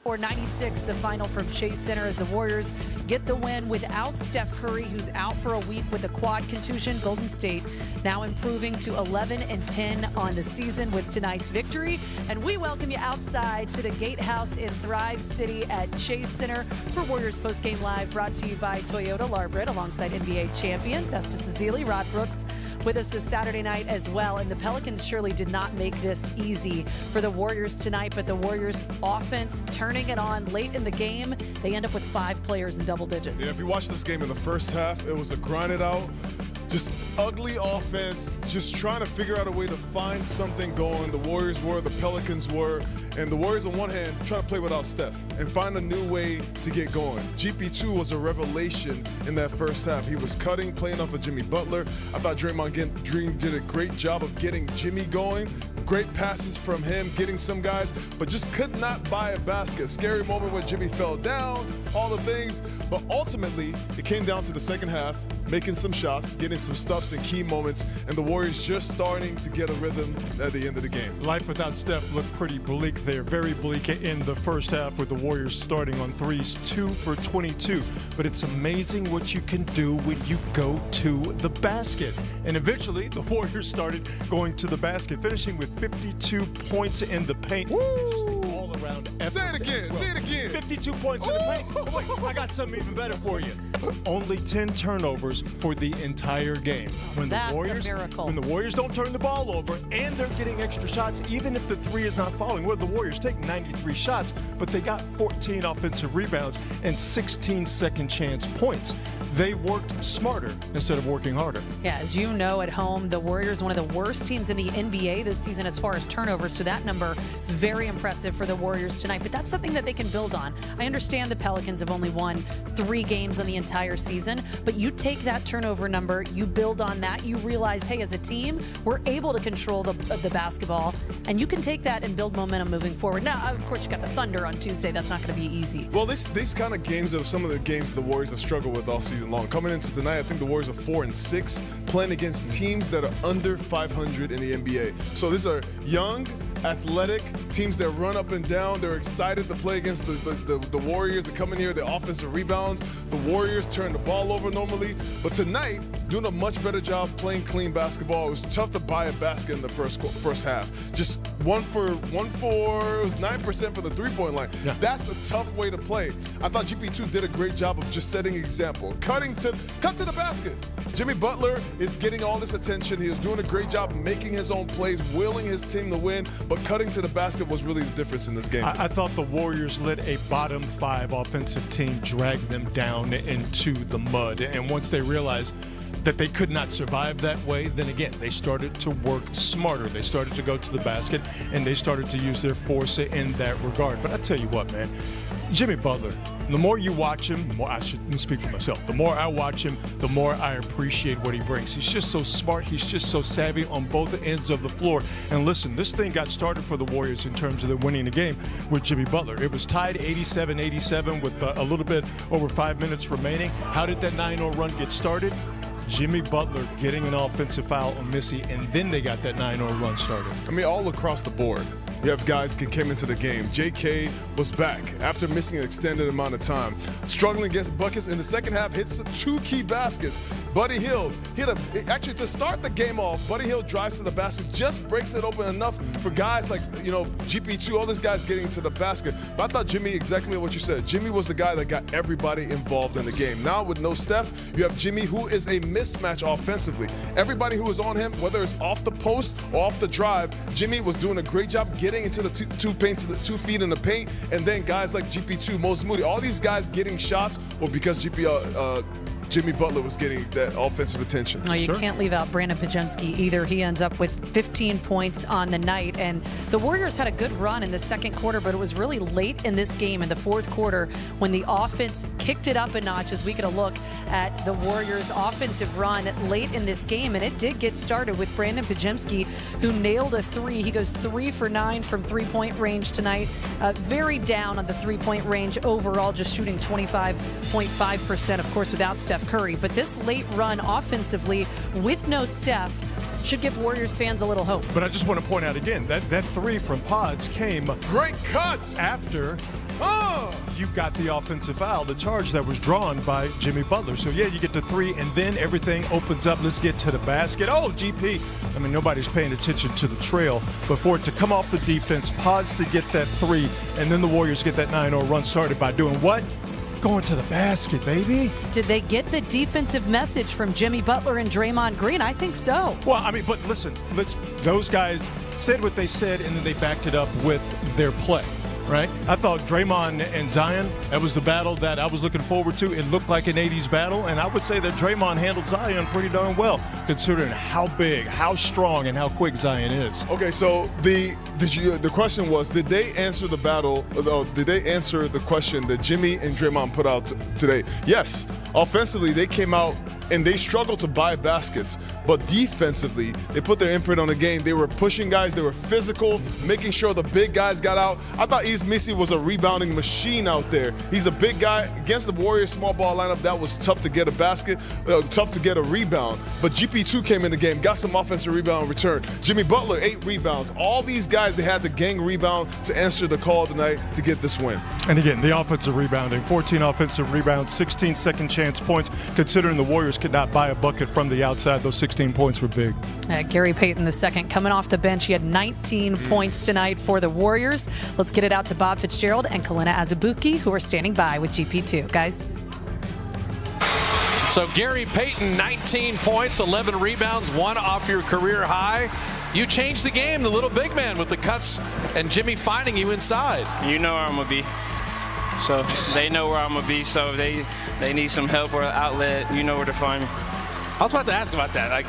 Or 96, the final from Chase Center as the Warriors get the win without Steph Curry, who's out for a week with a quad contusion. Golden State now improving to 11-10 on the season with tonight's victory. And we welcome you outside to the Gatehouse in Thrive City at Chase Center for Warriors Postgame Live, brought to you by Toyota Larbred alongside NBA champion Festus Ezeli. Rod Brooks with us this Saturday night as well. And the Pelicans surely did not make this easy for the Warriors tonight, but the Warriors offense turning it on late in the game. They end up with 5 players in double digits. Yeah, if you watch this game in the first half, it was a grinded out, just ugly offense, just trying to figure out a way to find something going. The Warriors were, the Pelicans were, and the Warriors on one hand trying to play without Steph and find a new way to get going. GP2 was a revelation in that first half. He was cutting, playing off of Jimmy Butler. I thought Dream did a great job of getting Jimmy going. Great passes from him, getting some guys, but just could not buy a basket. Scary moment when Jimmy fell down, all the things. But ultimately, it came down to the second half, making some shots, getting some stuffs in key moments, and the Warriors just starting to get a rhythm at the end of the game. Life without Steph looked pretty bleak there, very bleak in the first half with the Warriors starting on threes, 2 for 22. But it's amazing what you can do when you go to the basket. And eventually, the Warriors started going to the basket, finishing with 52 points in the paint. Woo! All-around effort. Say it again, well. say it again. 52 points in the paint. Oh, wait, I got something even better for you. Only 10 turnovers for the entire game. That's a miracle. When the Warriors don't turn the ball over and they're getting extra shots, even if the three is not falling. Well, the Warriors take 93 shots, but they got 14 offensive rebounds and 16 second chance points. They worked smarter instead of working harder. Yeah, as you know at home, the Warriors, one of the worst teams in the NBA this season as far as turnovers. So that number, very impressive for the Warriors tonight. But that's something that they can build on. I understand the Pelicans have only won 3 games on the entire season, but you take that turnover number, you build on that, you realize, hey, as a team, we're able to control the basketball, and you can take that and build momentum moving forward. Now, of course, you got the Thunder on Tuesday. That's not going to be easy. Well, these kind of games are some of the games the Warriors have struggled with all season long. Coming into tonight, I think the Warriors are 4-6, playing against teams that are under 500 in the NBA. So these are young, athletic teams that run up and down. They're excited to play against the Warriors. They come in here, their offensive rebounds. The Warriors turn the ball over normally. But tonight, doing a much better job playing clean basketball. It was tough to buy a basket in the first half. Just one for, it was 9% for the three-point line. Yeah. That's a tough way to play. I thought GP2 did a great job of just setting an example. Cut to the basket. Jimmy Butler is getting all this attention. He is doing a great job making his own plays, willing his team to win, but cutting to the basket was really the difference in this game. I thought the Warriors let a bottom 5 offensive team drag them down into the mud. And once they realized that they could not survive that way, then again, they started to work smarter. They started to go to the basket, and they started to use their force in that regard. But I tell you what, man, Jimmy Butler, the more you watch him, the more I shouldn't speak for myself. The more I watch him, the more I appreciate what he brings. He's just so smart. He's just so savvy on both ends of the floor. And listen, this thing got started for the Warriors in terms of them winning the game with Jimmy Butler. It was tied 87-87 with a little bit over 5 minutes remaining. How did that 9-0 run get started? Jimmy Butler getting an offensive foul on Missy, and then they got that 9-0 run started. I mean, all across the board. You have guys that came into the game. JK was back after missing an extended amount of time. Struggling against buckets in the second half, hits 2 key baskets. Buddy Hield actually to start the game off, Buddy Hield drives to the basket, just breaks it open enough for guys like, GP2, all these guys getting to the basket. But I thought Jimmy, exactly what you said, Jimmy was the guy that got everybody involved in the game. Now with no Steph, you have Jimmy, who is a mismatch offensively. Everybody who was on him, whether it's off the post or off the drive, Jimmy was doing a great job getting into the 2 feet in the paint, and then guys like GP2, Moses Moody, all these guys getting shots, or because Jimmy Butler was getting that offensive attention. No, you can't leave out Brandon Pajemski either. He ends up with 15 points on the night. And the Warriors had a good run in the second quarter, but it was really late in this game in the fourth quarter when the offense kicked it up a notch as we get a look at the Warriors' offensive run late in this game. And it did get started with Brandon Pajemski, who nailed a 3. He goes 3 for 9 from three-point range tonight. Very down on the three-point range overall, just shooting 25.5%, of course, without Steph Curry. But this late run offensively with no Steph should give Warriors fans a little hope. But I just want to point out again that 3 from Pods came great cuts after you got the offensive foul, the charge that was drawn by Jimmy Butler. So, yeah, you get to 3, and then everything opens up. Let's get to the basket. Oh, GP. I mean, nobody's paying attention to the trail. But for it to come off the defense, pause to get that 3, and then the Warriors get that 9-0 run started by doing what? Going to the basket, baby. Did they get the defensive message from Jimmy Butler and Draymond Green? I think so. Well, I mean, but listen, those guys said what they said, and then they backed it up with their play. Right? I thought Draymond and Zion, that was the battle that I was looking forward to. It looked like an 80s battle, and I would say that Draymond handled Zion pretty darn well, considering how big, how strong, and how quick Zion is. Okay, so the question was, did they answer the battle? Did they answer the question that Jimmy and Draymond put out today? Yes. Offensively, they came out and they struggled to buy baskets, but defensively, they put their imprint on the game. They were pushing guys, they were physical, making sure the big guys got out. I thought Misi was a rebounding machine out there. He's a big guy. Against the Warriors small ball lineup, that was tough to get a basket, tough to get a rebound. But GP2 came in the game, got some offensive rebound return. Jimmy Butler, 8 rebounds. All these guys, they had to gang rebound to answer the call tonight to get this win. And again, the offensive rebounding, 14 offensive rebounds, 16 second chance points, considering the Warriors could not buy a bucket from the outside. Those 16 points were big. Gary Payton II coming off the bench. He had 19 points tonight for the Warriors. Let's get it out to Bob Fitzgerald and Kalina Azubuike, who are standing by with GP2. Guys. So Gary Payton, 19 points, 11 rebounds, 1 off your career high. You changed the game, the little big man with the cuts and Jimmy finding you inside. You know where I'm going to be. So they know where I'm going to be. So if they need some help or an outlet, you know where to find me. I was about to ask about that. Like,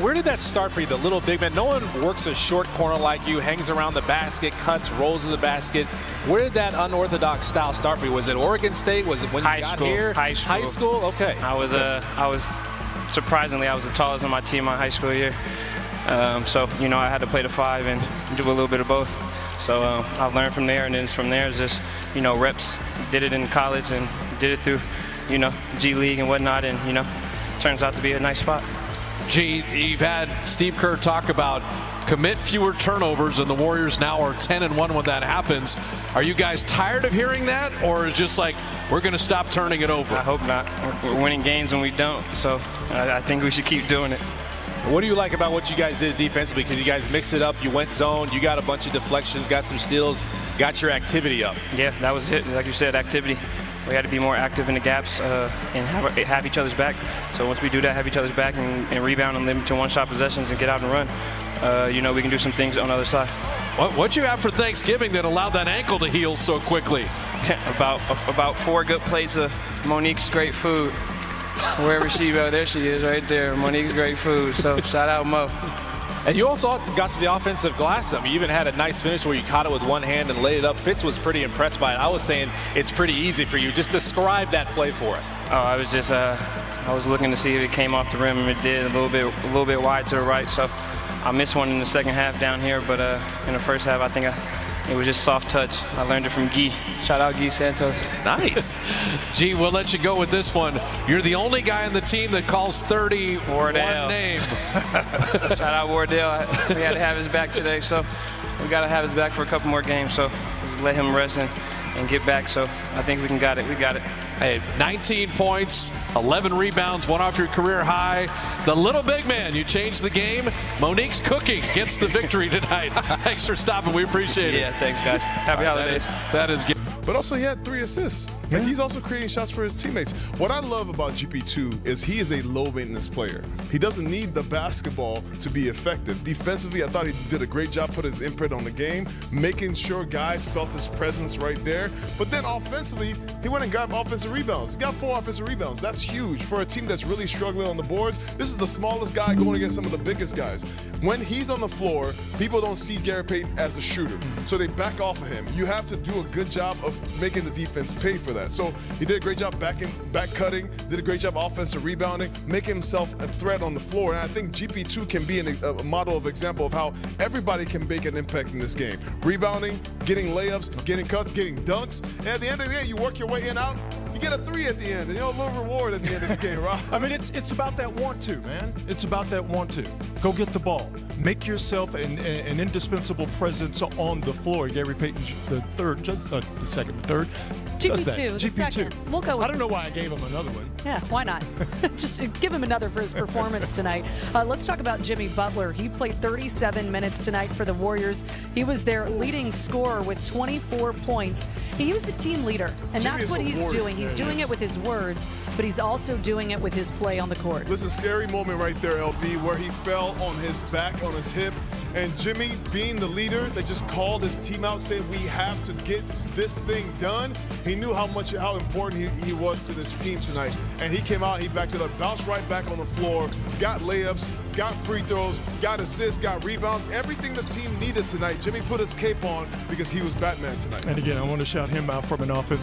where did that start for you, the little big man? No one works a short corner like you, hangs around the basket, cuts, rolls to the basket. Where did that unorthodox style start for you? Was it Oregon State? Was it when you got here? High school. High school? Okay. I was surprisingly, I was the tallest on my team my high school year. So, you know, I had to play the 5 and do a little bit of both. So I learned from there, and then from there is just, you know, reps. Did it in college and did it through, you know, G League and whatnot, and, you know, turns out to be a nice spot. Gee, you've had Steve Kerr talk about commit fewer turnovers, and the Warriors now are 10-1 when that happens. Are you guys tired of hearing that, or is it just like we're going to stop turning it over? I hope not. We're winning games when we don't, so I think we should keep doing it. What do you like about what you guys did defensively? Because you guys mixed it up, you went zone, you got a bunch of deflections, got some steals, got your activity up. Yeah, that was it. Like you said, activity. We had to be more active in the gaps and have each other's back. So once we do that, have each other's back and rebound and limit to one-shot possessions and get out and run, you know, we can do some things on the other side. What'd you have for Thanksgiving that allowed that ankle to heal so quickly? about 4 good plates of Monique's great food. Wherever there she is right there. Monique's great food. So shout out Mo. And you also got to the offensive glass. I mean, you even had a nice finish where you caught it with one hand and laid it up. Fitz was pretty impressed by it. I was saying it's pretty easy for you. Just describe that play for us. Oh, I was just I was looking to see if it came off the rim, and it did, a little bit wide to the right. So I missed one in the second half down here, but in the first half, I think it was just soft touch. I learned it from Guy. Shout out Guy Santos. Nice. Gee, we'll let you go with this one. You're the only guy on the team that calls 30 one name. Shout out Wardell. We had to have his back today, so we got to have his back for a couple more games. So let him rest and get back. So I think we got it. We got it. Hey, 19 points, 11 rebounds, 1 off your career high. The little big man, you changed the game. Monique's cooking gets the victory tonight. Thanks for stopping. We appreciate it. Yeah, thanks, guys. Happy holidays. That is good. But also he had 3 assists. Like, he's also creating shots for his teammates. What I love about GP2 is he is a low-maintenance player. He doesn't need the basketball to be effective. Defensively, I thought he did a great job, put his imprint on the game, making sure guys felt his presence right there. But then offensively, he went and grabbed offensive rebounds. He got 4 offensive rebounds. That's huge for a team that's really struggling on the boards. This is the smallest guy going against some of the biggest guys. When he's on the floor, people don't see Gary Payton as a shooter, so they back off of him. You have to do a good job of making the defense pay for that. So he did a great job back cutting, did a great job offensive rebounding, making himself a threat on the floor. And I think GP2 can be a model of example of how everybody can make an impact in this game. Rebounding, getting layups, getting cuts, getting dunks. And at the end of the day, you work your way in out, You get a 3 at the end, and you know, a little reward at the end of the game, right? I mean, it's about that want to, man. It's about that want to. Go get the ball. Make yourself an indispensable presence on the floor. Gary Payton, the third, the second, the third. GP2, the second. We'll go with I don't know why I gave him another one. Yeah, why not? Just give him another for his performance tonight. Let's talk about Jimmy Butler. He played 37 minutes tonight for the Warriors. He was their leading scorer with 24 points. He was a team leader, and that's what he's doing. He's doing it with his words, but he's also doing it with his play on the court. Listen, scary moment right there, LB, where he fell on his back, on his hip, and Jimmy, being the leader, they just called his team out saying, we have to get this thing done. He knew how important he was to this team tonight. And he came out, he backed it up, bounced right back on the floor, got layups, got free throws, got assists, got rebounds, everything the team needed tonight. Jimmy put his cape on because he was Batman tonight. And again, I want to shout him out from an offense.